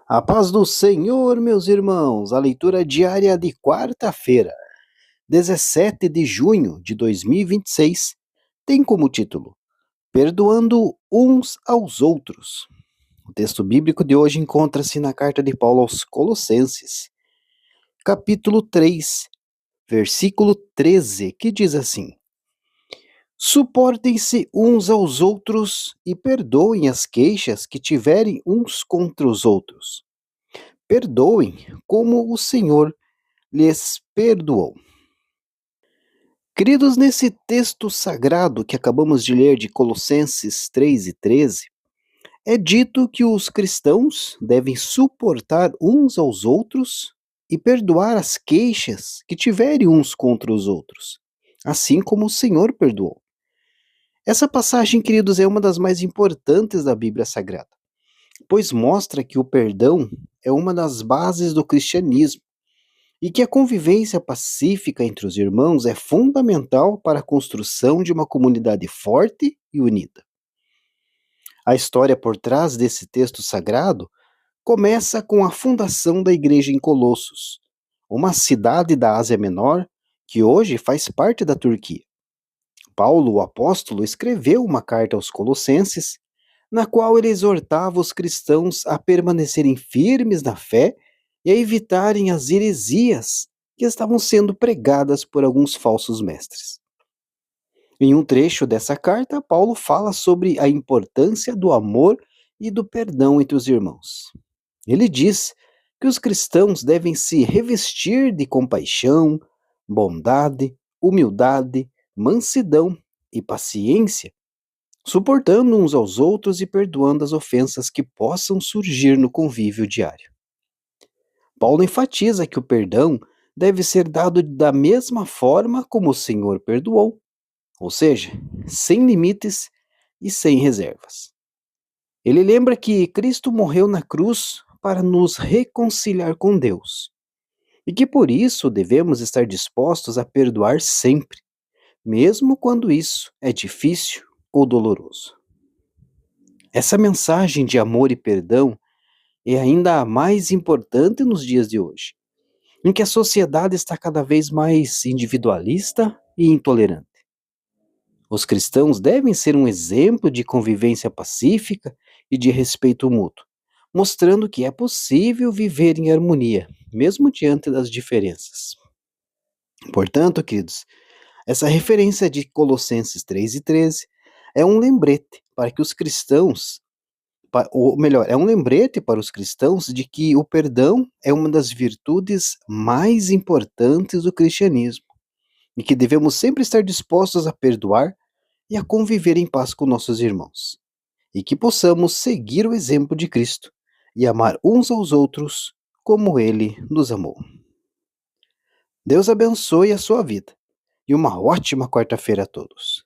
A paz do Senhor, meus irmãos. A leitura diária de quarta-feira, 17 de junho de 2026, tem como título Perdoando uns aos outros. O texto bíblico de hoje encontra-se na carta de Paulo aos Colossenses, capítulo 3, versículo 13, que diz assim: Suportem-se uns aos outros e perdoem as queixas que tiverem uns contra os outros. Perdoem como o Senhor lhes perdoou. Queridos, nesse texto sagrado que acabamos de ler de Colossenses 3 e 13, é dito que os cristãos devem suportar uns aos outros e perdoar as queixas que tiverem uns contra os outros, assim como o Senhor perdoou. Essa passagem, queridos, é uma das mais importantes da Bíblia Sagrada, pois mostra que o perdão é uma das bases do cristianismo e que a convivência pacífica entre os irmãos é fundamental para a construção de uma comunidade forte e unida. A história por trás desse texto sagrado começa com a fundação da igreja em Colossos, uma cidade da Ásia Menor que hoje faz parte da Turquia. Paulo, o apóstolo, escreveu uma carta aos Colossenses, na qual ele exortava os cristãos a permanecerem firmes na fé e a evitarem as heresias que estavam sendo pregadas por alguns falsos mestres. Em um trecho dessa carta, Paulo fala sobre a importância do amor e do perdão entre os irmãos. Ele diz que os cristãos devem se revestir de compaixão, bondade, humildade, mansidão e paciência, suportando uns aos outros e perdoando as ofensas que possam surgir no convívio diário. Paulo enfatiza que o perdão deve ser dado da mesma forma como o Senhor perdoou, ou seja, sem limites e sem reservas. Ele lembra que Cristo morreu na cruz para nos reconciliar com Deus e que por isso devemos estar dispostos a perdoar sempre, mesmo quando isso é difícil ou doloroso. Essa mensagem de amor e perdão é ainda a mais importante nos dias de hoje, em que a sociedade está cada vez mais individualista e intolerante. Os cristãos devem ser um exemplo de convivência pacífica e de respeito mútuo, mostrando que é possível viver em harmonia, mesmo diante das diferenças. Portanto, queridos, essa referência de Colossenses 3 e 13 é um lembrete para que os cristãos, ou melhor, é um lembrete para os cristãos de que o perdão é uma das virtudes mais importantes do cristianismo e que devemos sempre estar dispostos a perdoar e a conviver em paz com nossos irmãos, e que possamos seguir o exemplo de Cristo e amar uns aos outros como Ele nos amou. Deus abençoe a sua vida e uma ótima quarta-feira a todos.